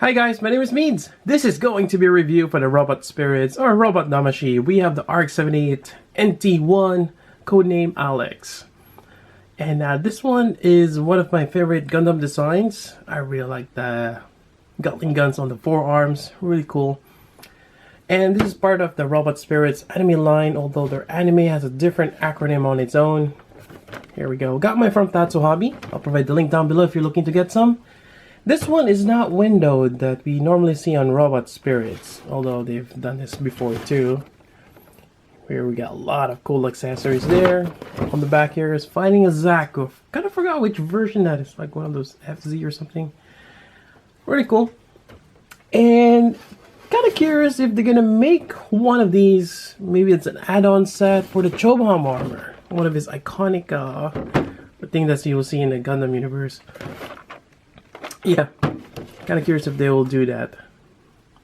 Hi guys, my name is Means. This is going to be a review for the Robot Spirits or Robot Namashi. We have the RX-78 NT-1, codename Alex. And this one is one of my favorite Gundam designs. I really like the Gatling guns on the forearms, really cool. And this is part of the Robot Spirits anime line, although their anime has a different acronym on its own. Here we go. Got mine from Tatsu Hobby. I'll provide the link down below if you're looking to get some. This one is not windowed that we normally see on Robot Spirits, although they've done this before too. Here we got a lot of cool accessories there. On the back here is Fighting a Zaku. Kind of forgot which version that is, like one of those FZ or something. Really cool. And kind of curious if they're gonna make one of these. Maybe it's an add-on set for the Chobham armor, one of his iconic thing that you will see in the Gundam universe. Yeah, kind of curious if they will do that.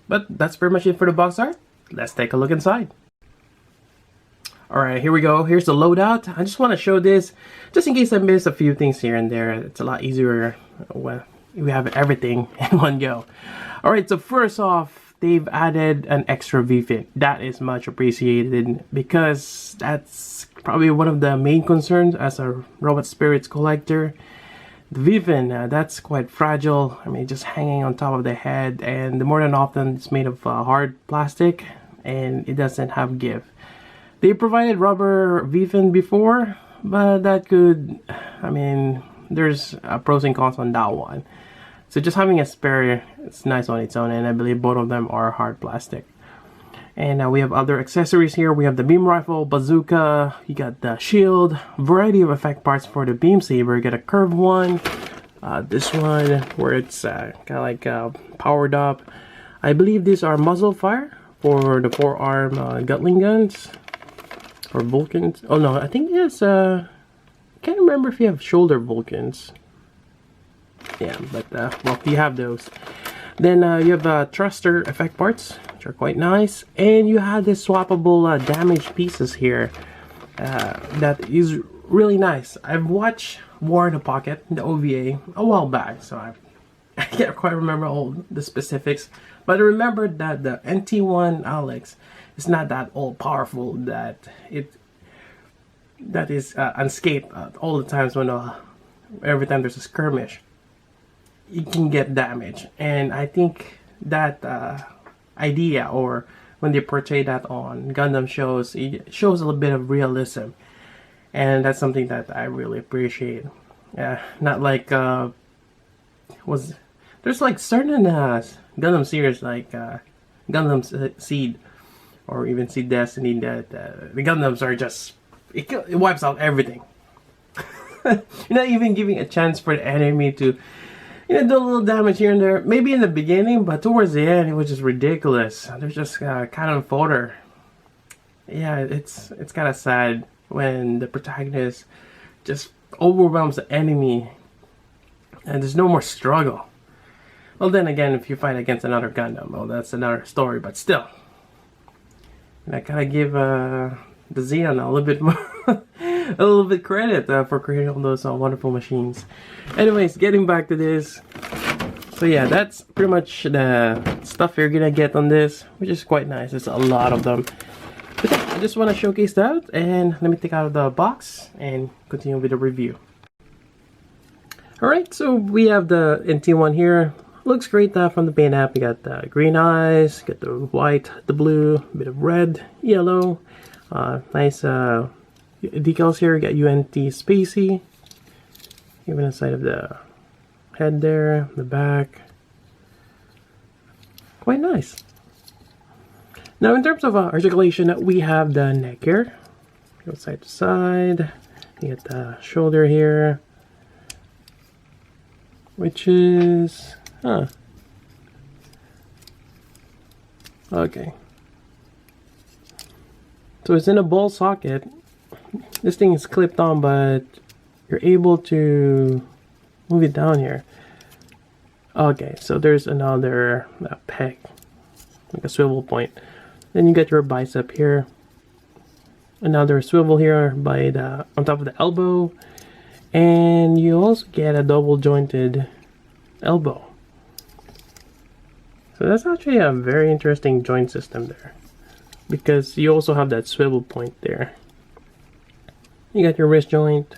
But that's pretty much it for the box art. Let's take a look inside. Alright, here we go. Here's the loadout. I just want to show this just in case I missed a few things here and there. It's a lot easier when we have everything in one go. Alright, so first off, they've added an extra V-fin. That is much appreciated because that's probably one of the main concerns as a Robot Spirits collector. The V-fin, that's quite fragile. I mean, just hanging on top of the head, and more than often it's made of hard plastic and it doesn't have give. They provided rubber V-fin before, but that could, I mean, there's pros and cons on that one. So just having a spare, it's nice on its own, and I believe both of them are hard plastic. And we have other accessories here. We have the beam rifle, bazooka, you got the shield, variety of effect parts for the beam saber. You got a curved one, this one where it's kind of like powered up. I believe these are muzzle fire for the forearm Gatling guns or Vulcans. Oh no, I think it's can't remember if you have shoulder Vulcans. Yeah, but well, you have those. Then you have thruster effect parts, which are quite nice, and you have this swappable damaged pieces here that is really nice. I've watched War in the Pocket, the OVA, a while back, so I can't quite remember all the specifics, but I remember that the NT-1 Alex is not that all powerful, that is unscathed all the times when every time there's a skirmish. You can get damage, and I think that idea, or when they portray that on Gundam shows, it shows a little bit of realism, and that's something that I really appreciate. Not like there's like certain Gundam series like Gundam Seed or even Seed Destiny that the Gundams are just it wipes out everything. You're not even giving a chance for the enemy to do a little damage here and there. Maybe in the beginning, but towards the end, it was just ridiculous. They're just cannon fodder. Yeah, it's kind of sad when the protagonist just overwhelms the enemy and there's no more struggle. Well, then again, if you fight against another Gundam, well, that's another story, but still. And I kind of give the Xeon a little bit more a little bit credit for creating all those wonderful machines. Anyways, getting back to this. So yeah, that's pretty much the stuff you're gonna get on this, which is quite nice. There's a lot of them. But yeah, I just want to showcase that, and let me take out of the box and continue with the review. Alright, so we have the NT-1 here. Looks great from the paint app. You got the green eyes, got the white, the blue, a bit of red, yellow. Nice decals here. You got UNT Spacey. Even inside of the head there, the back. Quite nice. Now in terms of articulation, we have the neck here. Go side to side. You get the shoulder here. Which is... Okay. So it's in a ball socket. This thing is clipped on, but you're able to move it down here. Okay, so there's another peg, like a swivel point. Then you get your bicep here. Another swivel here by the on top of the elbow, and and you also get a double jointed elbow. So that's actually a very interesting joint system there, because you also have that swivel point there. You got your wrist joint,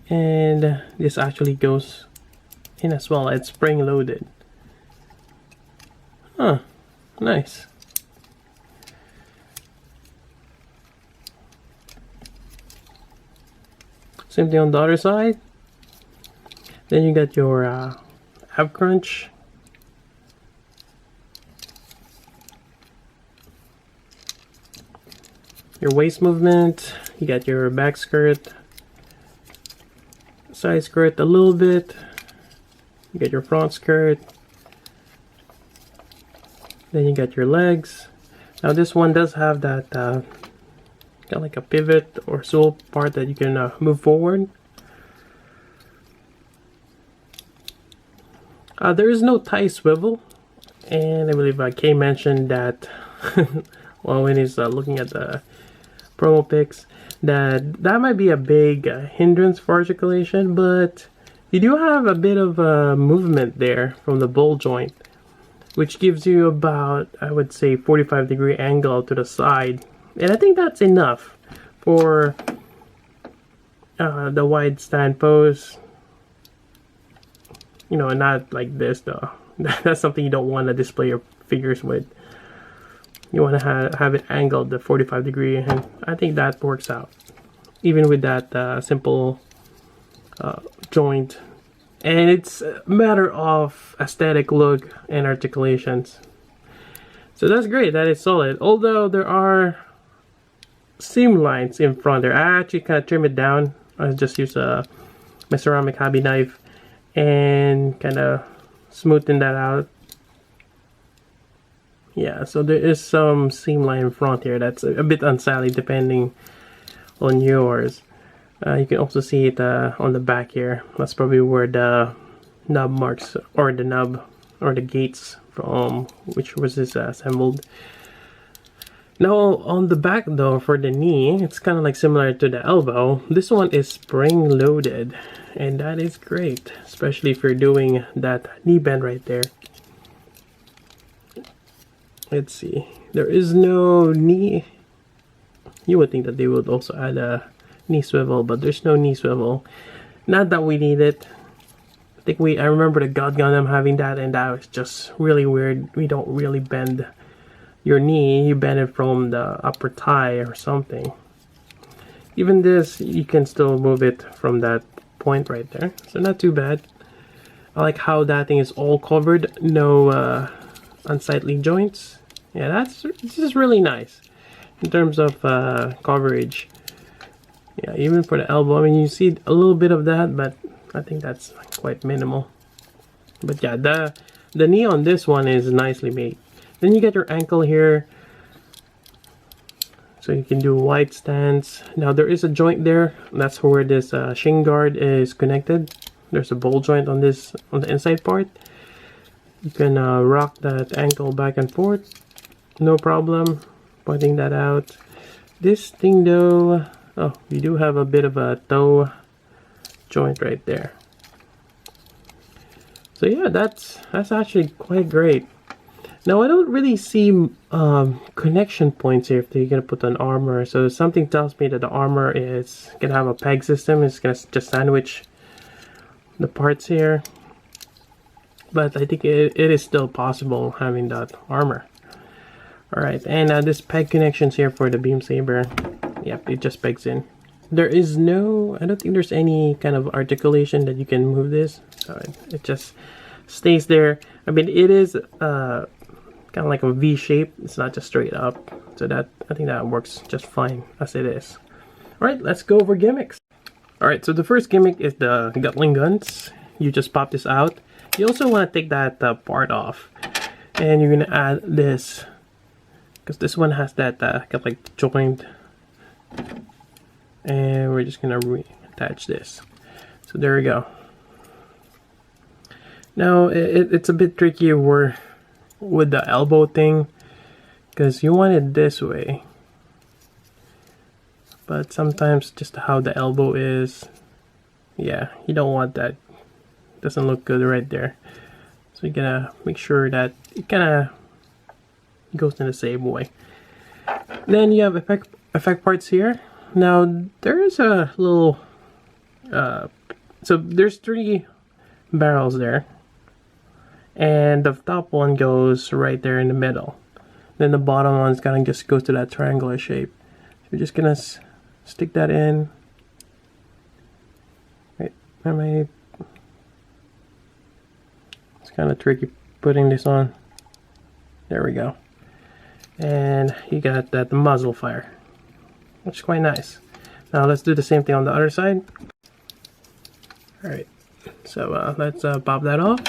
and this actually goes in as well. It's spring loaded. Huh, nice. Same thing on the other side. Then you got your ab crunch. Your waist movement. You got your back skirt, side skirt a little bit. You got your front skirt. Then you got your legs. Now this one does have that kind of like a pivot or sole part that you can move forward. There is no tie swivel, and I believe Kay mentioned that well, when he's looking at the promo pics, that might be a big hindrance for articulation, but you do have a bit of movement there from the ball joint, which gives you about, I would say, 45-degree angle to the side, and I think that's enough for the wide stand pose. You know, not like this though. That's something you don't want to display your figures with. You want to have it angled the 45-degree, and I think that works out even with that simple joint. And it's a matter of aesthetic look and articulations. So that's great, that is solid. Although there are seam lines in front there. I actually kind of trim it down. I just use my ceramic hobby knife and kind of smoothen that out. Yeah, so there is some seam line in front here that's a bit unsightly depending on yours. You can also see it on the back here. That's probably where the nub marks, or the nub, or the gates from which was this assembled. Now on the back though, for the knee, it's kind of like similar to the elbow. This one is spring loaded, and that is great, especially if you're doing that knee bend right there. Let's see, there is no knee. You would think that they would also add a knee swivel, but there's no knee swivel. Not that we need it. I remember the Gundam having that, and that was just really weird. We don't really bend your knee, you bend it from the upper thigh or something. Even this, you can still move it from that point right there, so not too bad. I like how that thing is all covered, no unsightly joints. Yeah, this is really nice in terms of coverage. Yeah, even for the elbow, I mean, you see a little bit of that, but I think that's quite minimal. But yeah, the knee on this one is nicely made. Then you get your ankle here, so you can do a wide stance. Now there is a joint there. That's where this shin guard is connected. There's a ball joint on this, on the inside part. You can rock that ankle back and forth, no problem. Pointing that out. This thing though, oh, we do have a bit of a toe joint right there. So yeah, that's actually quite great. Now I don't really see connection points here if you're gonna put an armor. So something tells me that the armor is gonna have a peg system. It's gonna just sandwich the parts here. But I think it is still possible having that armor. Alright, and this peg connections here for the beam saber. Yep, it just pegs in. There is no, I don't think there's any kind of articulation that you can move this. So it just stays there. I mean, it is kind of like a V shape. It's not just straight up. So that, I think that works just fine as it is. Alright, let's go over gimmicks. Alright, so the first gimmick is the Gatling guns. You just pop this out. You also want to take that part off. And you're going to add this, because this one has that kind of like joint. And we're just going to reattach this. So there we go. Now it's a bit tricky with the elbow thing, because you want it this way. But sometimes just how the elbow is, yeah, you don't want that. Doesn't look good right there. So you gotta make sure that it kind of goes in the same way. Then you have effect parts here. Now there's a little so there's 3 barrels there, and the top one goes right there in the middle. Then the bottom one's gonna just go to that triangular shape. So we're just gonna stick that in. Right, it's kind of tricky putting this on. There we go. And you got that muzzle fire, which is quite nice. Now let's do the same thing on the other side. Alright, so let's pop that off.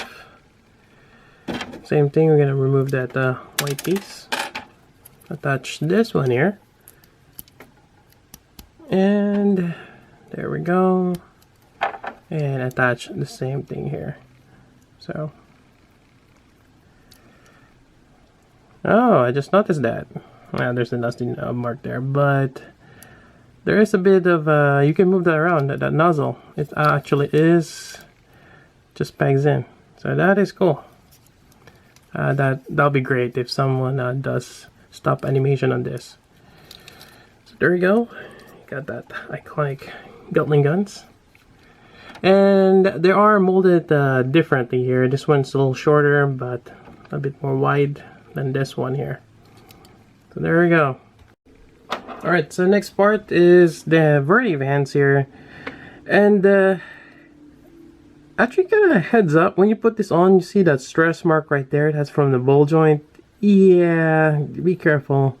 Same thing, we're going to remove that white piece. Attach this one here. And there we go. And attach the same thing here. So, oh, I just noticed that. There's a nasty mark there, but there is a bit of, you can move that around, that nozzle. It actually is, just pegs in. So that is cool. That'll be great if someone does stop animation on this. So there you go. Got that iconic Gatling guns. And they are molded differently here. This one's a little shorter, but a bit more wide than this one here. So there we go. Alright, so next part is the vertive hands here. And actually kind of heads up, when you put this on, you see that stress mark right there. That's from the ball joint. Yeah, be careful.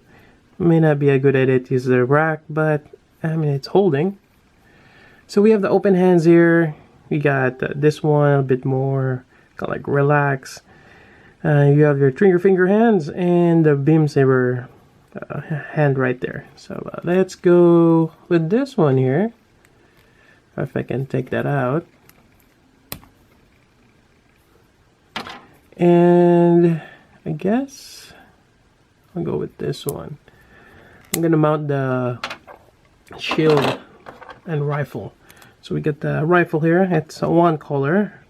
It may not be a good idea to use the rack, but I mean, it's holding. So we have the open hands here. We got this one a bit more kind of like relax. You have your trigger finger hands and the beam saber hand right there. So let's go with this one here. If I can take that out. And I guess I'll go with this one. I'm gonna mount the shield and rifle. So we get the rifle here. It's a 1 color.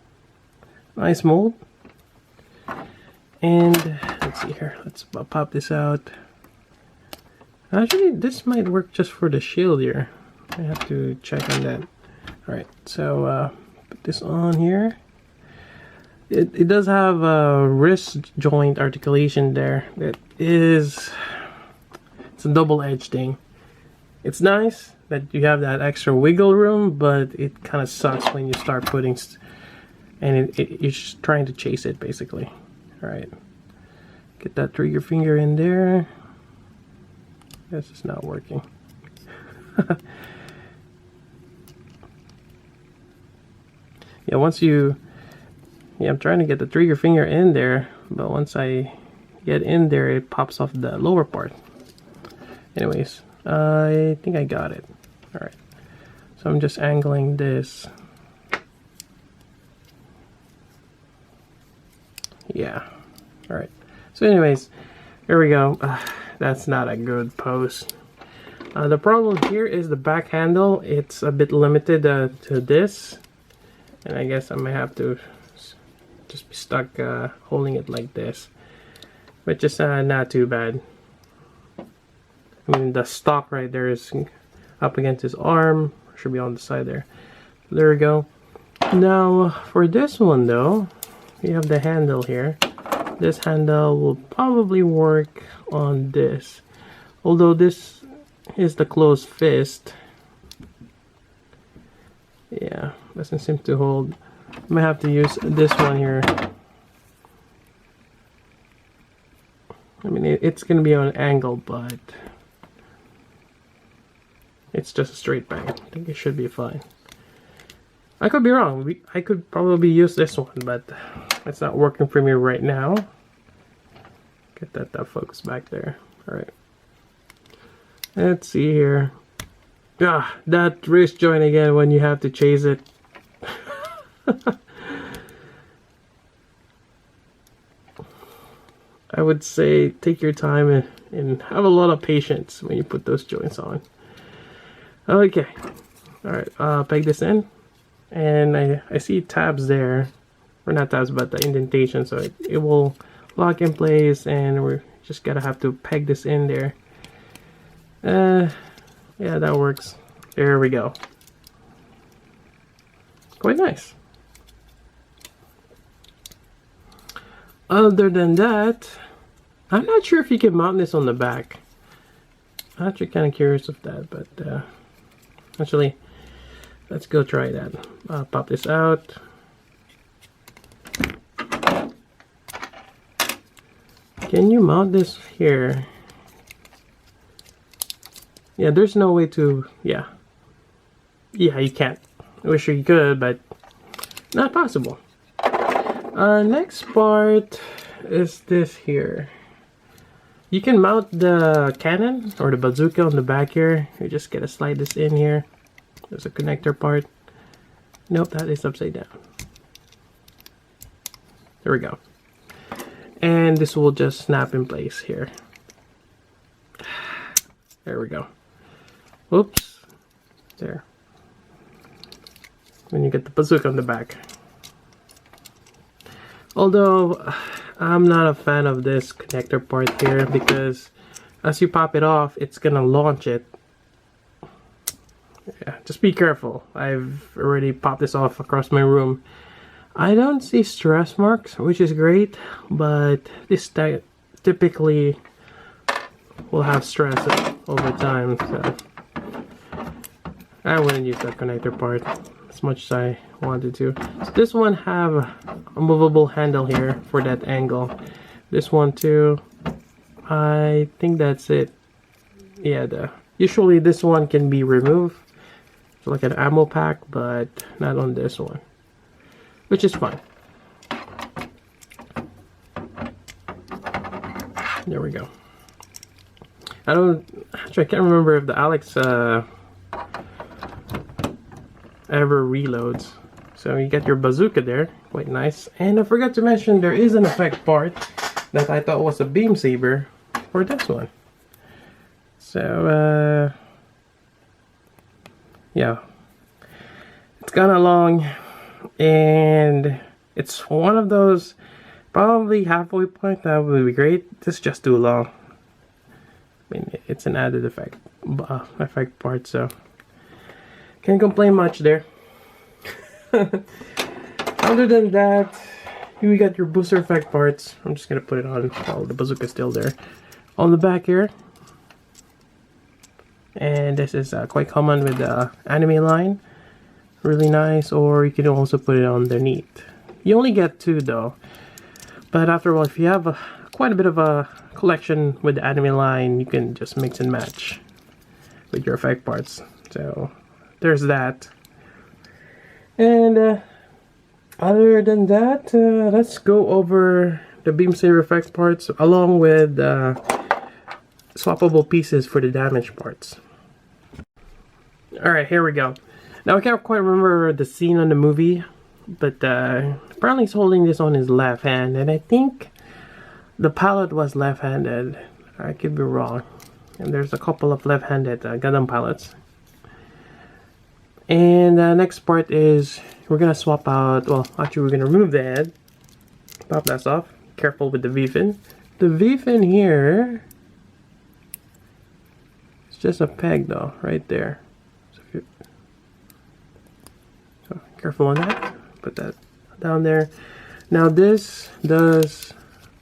Nice mold. And let's see here. Let's pop this out. Actually, this might work just for the shield here. I have to check on that. Alright, so put this on here. It does have a wrist joint articulation there. It's a double-edged thing. It's nice that you have that extra wiggle room, but it kind of sucks when you start putting and you're just trying to chase it basically. Alright, get that trigger finger in there. This is not working. Yeah, I'm trying to get the trigger finger in there, but once I get in there, it pops off the lower part. Anyways, I think I got it. Alright, so I'm just angling this. Yeah, alright. So anyways, here we go. That's not a good pose. The problem here is the back handle. It's a bit limited to this. And I guess I may have to just be stuck holding it like this. Which is not too bad. I mean, the stock right there is up against his arm. Should be on the side there. There we go. Now, for this one though, we have the handle here. This handle will probably work on this. Although this is the closed fist. Yeah, doesn't seem to hold. I might have to use this one here. I mean, it's going to be on an angle, but it's just a straight bang. I think it should be fine. I could be wrong. I could probably use this one, but it's not working for me right now. Get that focus back there. Alright. Let's see here. Ah, that wrist joint again when you have to chase it. I would say take your time and have a lot of patience when you put those joints on. Okay. Alright, peg this in. And I see tabs there or not tabs, but the indentation, so it will lock in place, and we're just gotta have to peg this in there. Yeah, that works. There we go. Quite nice. Other than that, I'm not sure if you can mount this on the back. I'm actually kind of curious of that, but actually, let's go try that. Pop this out. Can you mount this here? Yeah, there's no way to, yeah, you can't. I wish you could, but not possible. Next part is this here. You can mount the cannon or the bazooka on the back here. You just gotta slide this in here. There's a connector part. Nope, that is upside down. There we go. And this will just snap in place here. There we go. Oops. There. When you get the bazooka on the back. Although, I'm not a fan of this connector part here, because as you pop it off, it's gonna launch it. Yeah, just be careful. I've already popped this off across my room. I don't see stress marks, which is great, but this typically will have stress over time, so I wouldn't use that connector part as much as I wanted to. So this one have a movable handle here for that angle. This one too. I think that's it. Yeah, usually this one can be removed. It's like an ammo pack, but not on this one, which is fine. There we go. Actually, I can't remember if the Alex ever reloads. So you get your bazooka there, quite nice. And I forgot to mention there is an effect part that I thought was a beam saber for this one. So yeah, it's kind of long, and it's one of those probably halfway point that would be great. This is just too long. I mean, it's an added effect part, so can't complain much there. Other than that, you got your booster effect parts. I'm just gonna put it on. Oh, the bazooka's still there on the back here. And this is quite common with the anime line. Really nice. Or you can also put it underneath. You only get 2 though, but after all, if you have quite a bit of a collection with the anime line, you can just mix and match with your effect parts. So there's that. And other than that, let's go over the beam saber effect parts along with swappable pieces for the damage parts. Alright, here we go. Now I can't quite remember the scene on the movie, but apparently he's holding this on his left hand, and I think the pilot was left-handed. I could be wrong. And there's a couple of left-handed Gundam pilots. And the next part is we're gonna swap out, well, actually we're gonna remove the head. Pop that off. Careful with the V-fin. The V-fin here, it's just a peg though, right there. So careful on that. Put that down there. Now this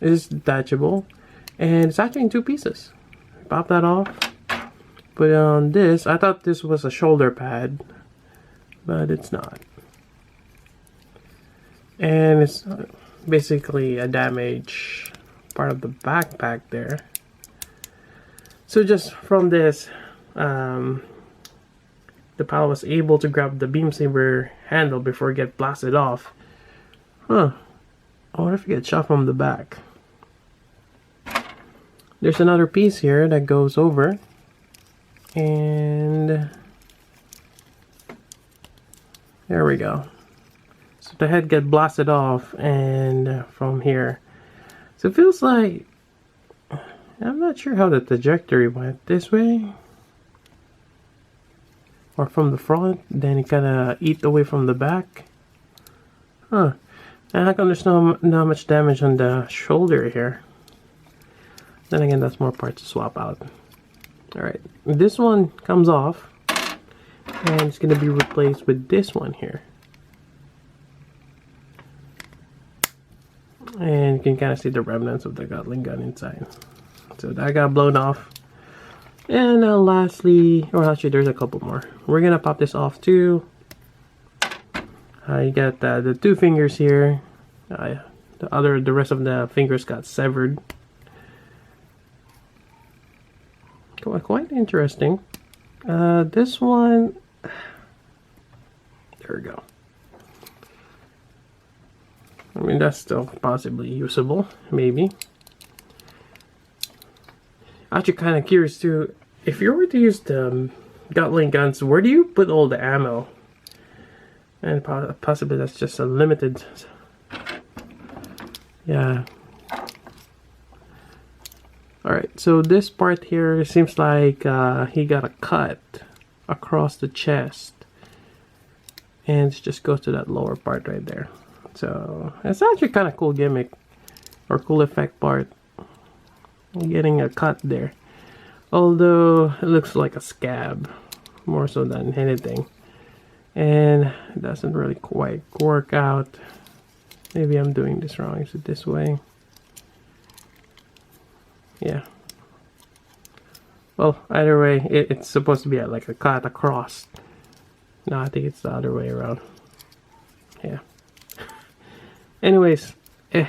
is detachable, and it's actually in 2 pieces. Pop that off. Put it on this. I thought this was a shoulder pad, but it's not. And it's basically a damage part of the backpack there. So just from this, the pilot was able to grab the beam saber handle before it get blasted off. Huh. I wonder if you get shot from the back. There's another piece here that goes over, and there we go. So the head get blasted off, and from here, so it feels like, I'm not sure how the trajectory went, this way or from the front, then it kind of eat away from the back. Huh. And how come there's not much damage on the shoulder here? Then again, that's more parts to swap out. Alright, this one comes off, and it's going to be replaced with this one here. And you can kind of see the remnants of the Gatling gun inside. So that got blown off. And lastly, or actually there's a couple more. We're going to pop this off too. You got the two fingers here. The rest of the fingers got severed. Quite interesting. This one, there we go. I mean, that's still possibly usable, maybe. Actually, kind of curious too. If you were to use the Gatling guns, where do you put all the ammo? And possibly that's just a limited. Yeah. Alright, so this part here seems like he got a cut across the chest. And it just goes to that lower part right there. So it's actually kind of cool gimmick or cool effect part. Getting a cut there. Although it looks like a scab more so than anything. And it doesn't really quite work out. Maybe I'm doing this wrong. Is it this way? Yeah. Well, either way, it's supposed to be like a cut across. No, I think it's the other way around. Yeah. Anyways, it's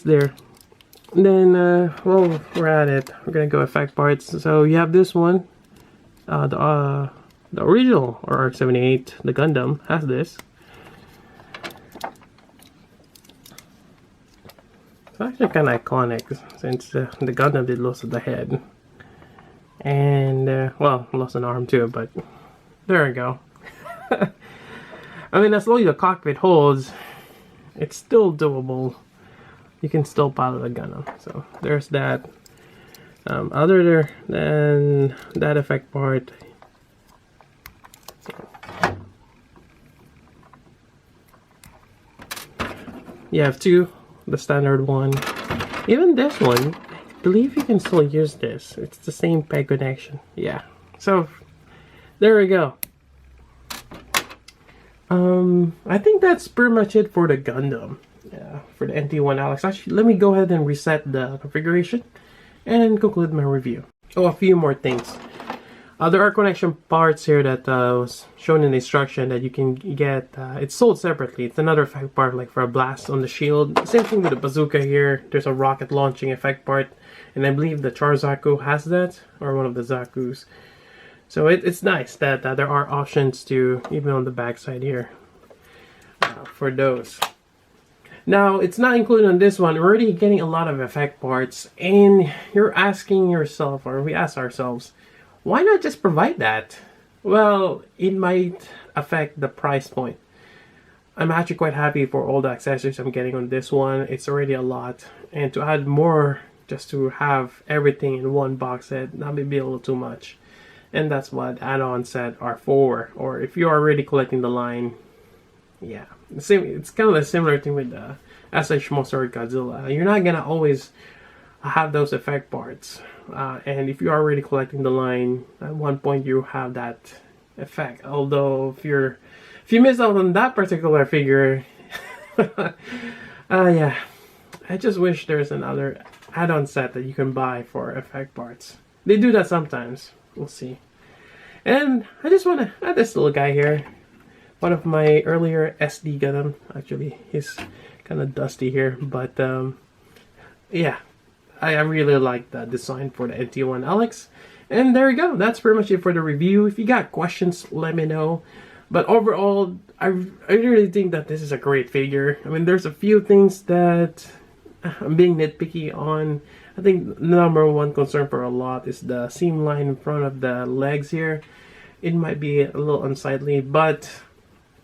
there. Then, well, we're at it. We're gonna go effect parts. So you have this one, the original or RX-78, the Gundam has this. It's actually kind of iconic since the Gundam did lose the head, and well, lost an arm too. But there we go. I mean, as long as the cockpit holds, it's still doable. You can still pilot a Gundam. So there's that. Other than that effect part, you have two. The standard one. Even this one, I believe you can still use this. It's the same peg connection. Yeah. So there we go. I think that's pretty much it for the Gundam. Yeah, for the NT-1 Alex. Actually, let me go ahead and reset the configuration and conclude my review. Oh, a few more things. There are connection parts here that was shown in the instruction that you can get. It's sold separately. It's another effect part, like for a blast on the shield. Same thing with the bazooka here. There's a rocket launching effect part, and I believe the Char Zaku has that, or one of the Zakus. So it's nice that there are options to, even on the back side here, for those. Now, it's not included on this one. We're already getting a lot of effect parts, and you're asking yourself, or we ask ourselves, why not just provide that? Well, it might affect the price point. I'm actually quite happy for all the accessories I'm getting on this one. It's already a lot, and to add more just to have everything in one box set, that may be a little too much. And that's what add-on set are for. Or if you're already collecting the line, yeah. It's kind of a similar thing with the SH Monster Godzilla. You're not gonna always have those effect parts. And if you're already collecting the line, at one point you have that effect. Although if you miss out on that particular figure, yeah, I just wish there's another add-on set that you can buy for effect parts. They do that sometimes. We'll see. And I just want to add this little guy here. One of my earlier SD Gundam. Actually, he's kind of dusty here, but yeah. I really like the design for the NT-1 Alex. And there you go. That's pretty much it for the review. If you got questions, let me know. But overall, I really think that this is a great figure. I mean, there's a few things that I'm being nitpicky on. I think the number one concern for a lot is the seam line in front of the legs here. It might be a little unsightly, but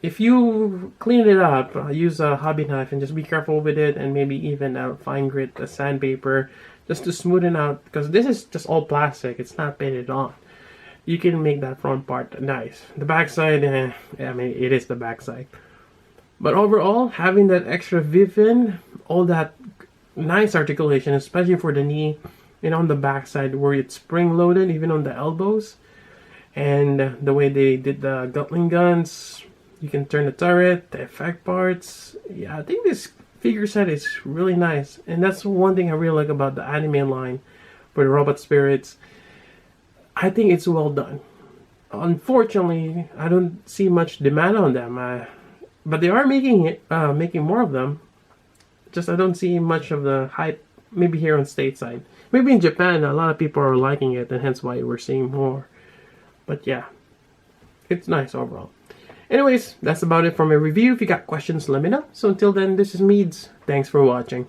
if you clean it up, use a hobby knife and just be careful with it, and maybe even a fine grit sandpaper just to smoothen out, because this is just all plastic, it's not painted on. You can make that front part nice. The backside, I mean, it is the backside. But overall, having that extra V-fin, all that nice articulation, especially for the knee and on the backside where it's spring-loaded, even on the elbows. And the way they did the Gatling guns, you can turn the turret, the effect parts. Yeah, I think this figure set is really nice. And that's one thing I really like about the anime line for the Robot Spirits. I think it's well done. Unfortunately, I don't see much demand on them. But they are making more of them. Just I don't see much of the hype. Maybe here on stateside. Maybe in Japan, a lot of people are liking it, and hence why we're seeing more. But yeah, it's nice overall. Anyways, that's about it for my review. If you got questions, let me know. So until then, this is Meads. Thanks for watching.